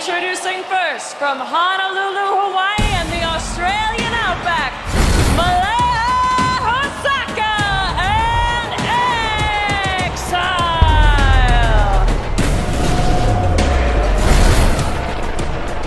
Introducing first from Honolulu, Hawaii and the Australian Outback, Malia Hosaka and Exile.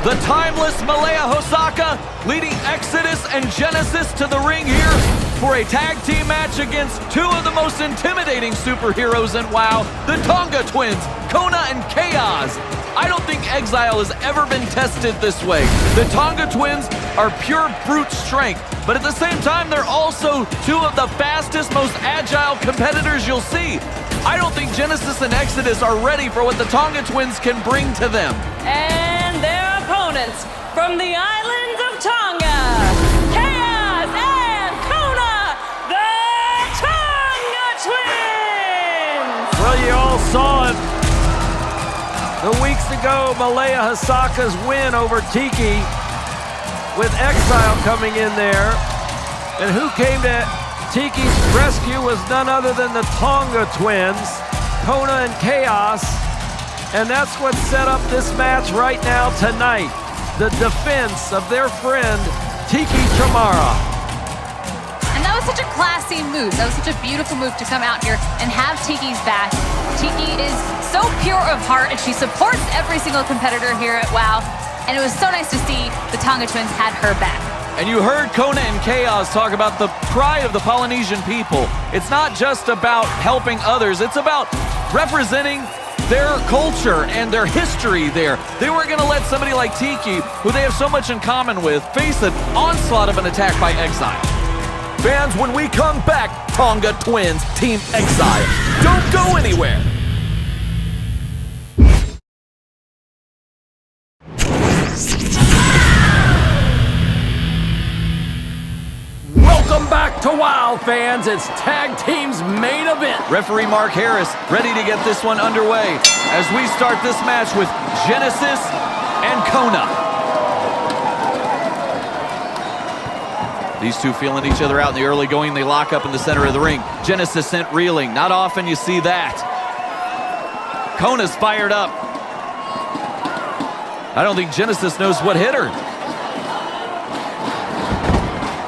The timeless Malia Hosaka leading Exodus and Genesis to the ring here for a tag team match against two of the most intimidating superheroes in WoW, the Tonga Twins, Kona and Koaz. I don't think Exile has ever been tested this way. The Tonga Twins are pure brute strength, but at the same time, they're also two of the fastest, most agile competitors you'll see. I don't think Genesis and Exodus are ready for what the Tonga Twins can bring to them. And their opponents from the islands of Tonga, Koaz and Kona, the Tonga Twins! Well, you all saw it. The weeks ago, Malia Hosaka's win over Tiki with Exile coming in there. And who came to Tiki's rescue was none other than the Tonga Twins, Kona and Koaz. And that's what set up this match right now tonight. The defense of their friend, Tiki Chamara. And that was such a classy move. That was such a beautiful move to come out here and have Tiki's back. Tiki is so pure of heart, and she supports every single competitor here at WoW. And it was so nice to see the Tonga Twins had her back. And you heard Kona and Koaz talk about the pride of the Polynesian people. It's not just about helping others, it's about representing their culture and their history there. They weren't going to let somebody like Tiki, who they have so much in common with, face an onslaught of an attack by Exile. Fans, when we come back, Tonga Twins, Team Exile. Don't go anywhere. Welcome back to WoW, fans. It's Tag Team's main event. Referee Mark Harris ready to get this one underway as we start this match with Genesis and Kona. These two feeling each other out in the early going. They lock up in the center of the ring. Genesis sent reeling. Not often you see that. Kona's fired up. I don't think Genesis knows what hit her.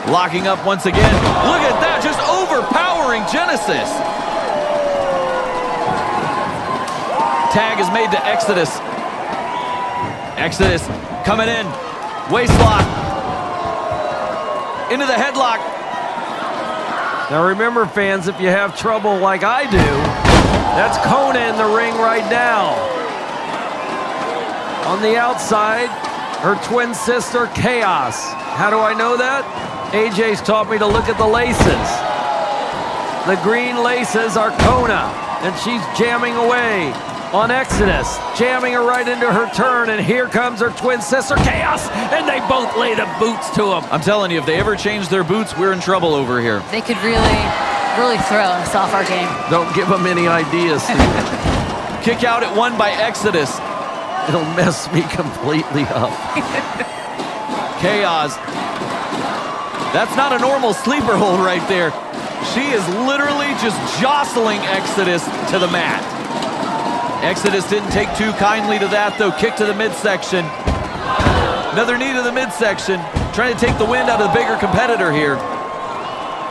Locking up once again. Look at that, just overpowering Genesis. Tag is made to Exodus. Exodus coming in. Waist lock. Into the headlock. Now remember, fans, if you have trouble like I do, that's Kona in the ring right now. On the outside, her twin sister, Koaz. How do I know that? AJ's taught me to look at the laces. The green laces are Kona, and she's jamming away on Exodus, jamming her right into her turn, and here comes her twin sister, Koaz, and they both lay the boots to them. I'm telling you, if they ever change their boots, we're in trouble over here. They could really throw us off our game. Don't give them any ideas. Kick out at one by Exodus. It'll mess me completely up. Koaz. That's not a normal sleeper hold right there. She is literally just jostling Exodus to the mat. Exodus didn't take too kindly to that, though. Kick to the midsection. Another knee to the midsection. Trying to take the wind out of the bigger competitor here.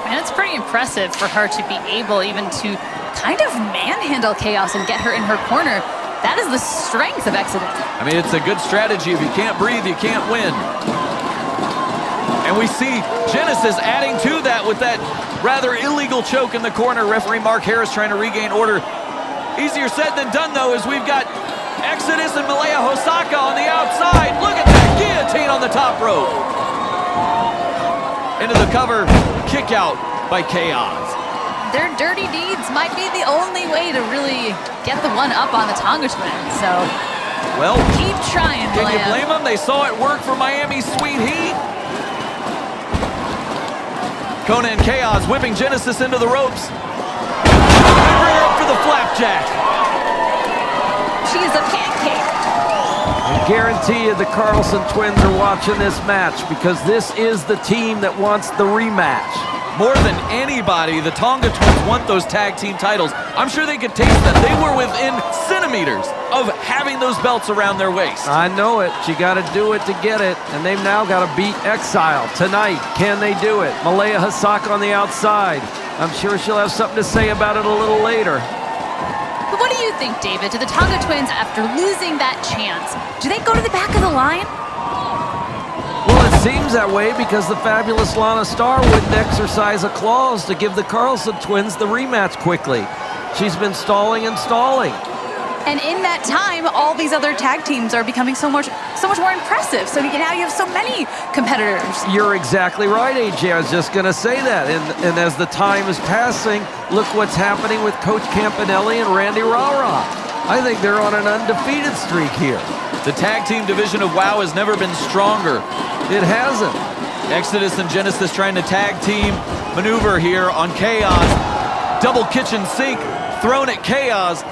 And it's pretty impressive for her to be able even to kind of manhandle Koaz and get her in her corner. That is the strength of Exodus. I mean, it's a good strategy. If you can't breathe, you can't win. And we see Genesis adding to that with that rather illegal choke in the corner. Referee Mark Harris trying to regain order. Easier said than done, though, as we've got Exodus and Malia Hosaka on the outside. Look at that guillotine on the top rope. Into the cover, kick out by Koaz. Their dirty deeds might be the only way to really get the one up on the Tonga Twins. So, well, keep trying, Can Malia. you blame them? They saw it work for Miami's Sweet Heat. Kona and Koaz whipping Genesis into the ropes. They bring her up for the flapjack. She is a pancake. I guarantee you the Carlson twins are watching this match because this is the team that wants the rematch. More than anybody, the Tonga Twins want those tag team titles. I'm sure they could taste that. They were within centimeters of having those belts around their waist. I know it. She got to do it to get it, and they've now got to beat Exile tonight. Can they do it? Malia Hosaka on the outside. I'm sure she'll have something to say about it a little later. But what do you think, David? Do the Tonga Twins, after losing that chance, do they go to the back of the line? Well, it seems that way because the fabulous Lana Starr wouldn't exercise a clause to give the Carlson twins the rematch quickly. She's been stalling and stalling. And in that time, all these other tag teams are becoming so much more impressive. So now you have so many competitors. You're exactly right, AJ. I was just going to say that. And as the time is passing, look what's happening with Coach Campanelli and Randy Rara. I think they're on an undefeated streak here. The tag team division of WoW has never been stronger. It hasn't. Exodus and Genesis trying to tag team maneuver here on Chaos. Double kitchen sink thrown at Chaos.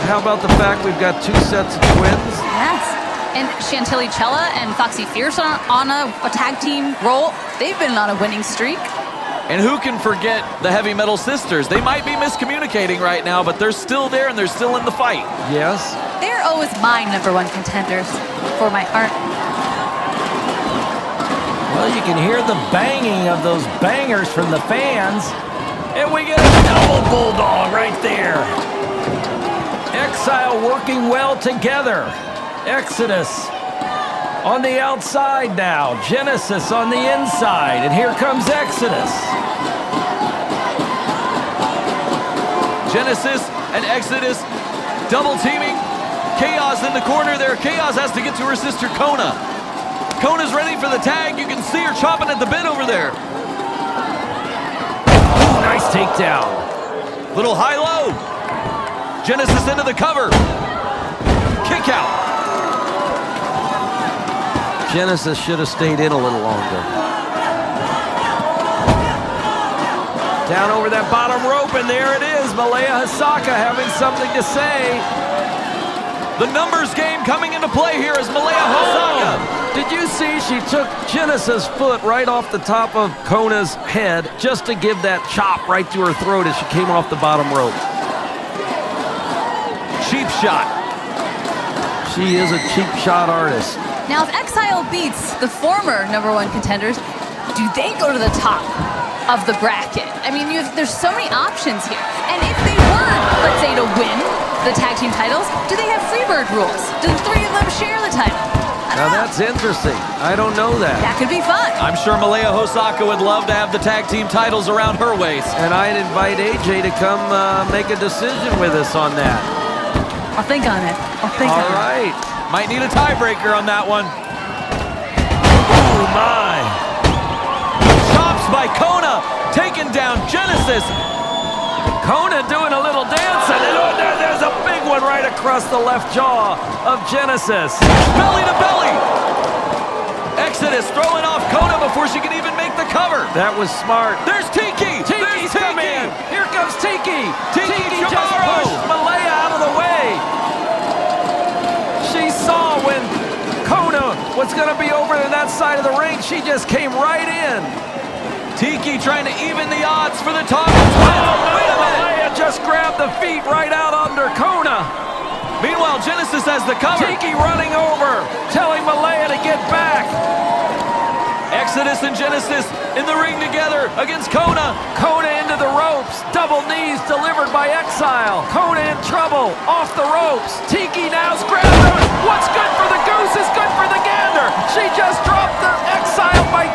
How about the fact we've got two sets of twins? Yes. And Chantilly Cella and Foxy Fierce on a tag team role. They've been on a winning streak. And who can forget the Heavy Metal Sisters? They might be miscommunicating right now, but they're still there and they're still in the fight. Yes. They're always my #1 contenders for my heart. Well, you can hear the banging of those bangers from the fans. And we get a double bulldog right there. Exile working well together. Exodus on the outside now. Genesis on the inside. And here comes Exodus. Genesis and Exodus double teaming. Chaos in the corner there. Chaos has to get to her sister Kona. Kona's ready for the tag. You can see her chopping at the bit over there. Ooh, nice takedown. Little high-low. Genesis into the cover. Kick out. Genesis should have stayed in a little longer. Down over that bottom rope, and there it is. Malia Hosaka having something to say. The numbers game coming into play here as Malia Hosaka. Did you see she took Genesis' foot right off the top of Kona's head just to give that chop right to her throat as she came off the bottom rope? Cheap shot. She is a cheap shot artist. Now, if Exile beats the former #1 contenders, do they go to the top of the bracket? I mean, there's so many options here. And if they were, let's say, to win the tag team titles, do they have Freebird rules? Do the three of them share the title? Now that's interesting. I don't know that. That could be fun. I'm sure Malia Hosaka would love to have the tag team titles around her waist. And I'd invite AJ to come make a decision with us on that. I'll think on it. I'll think on it. All right. Might need a tiebreaker on that one. Oh, my. Chops by Kona, taking down Genesis. Kona doing a little dance, and there's a big one right across the left jaw of Genesis. Belly to belly. Exodus throwing off Kona before she can even make the cover. That was smart. There's Tiki. Tiki's coming in. Here comes Tiki. Tiki just Jamaro. pushed Malia out of the way. She saw when Kona was going to be over in that side of the ring. She just came right in. Tiki trying to even the odds for the Tonga Twins. Wait a minute. Malia just grabbed the feet right out under Kona. Meanwhile, Genesis has the cover. Tiki running over, telling Malia to get back. Exodus and Genesis in the ring together against Kona. Kona into the ropes. Double knees delivered by Exile. Kona in trouble. Off the ropes. Tiki now's grabbed him. What's good for the goose is good for the gander. She just dropped the Exile by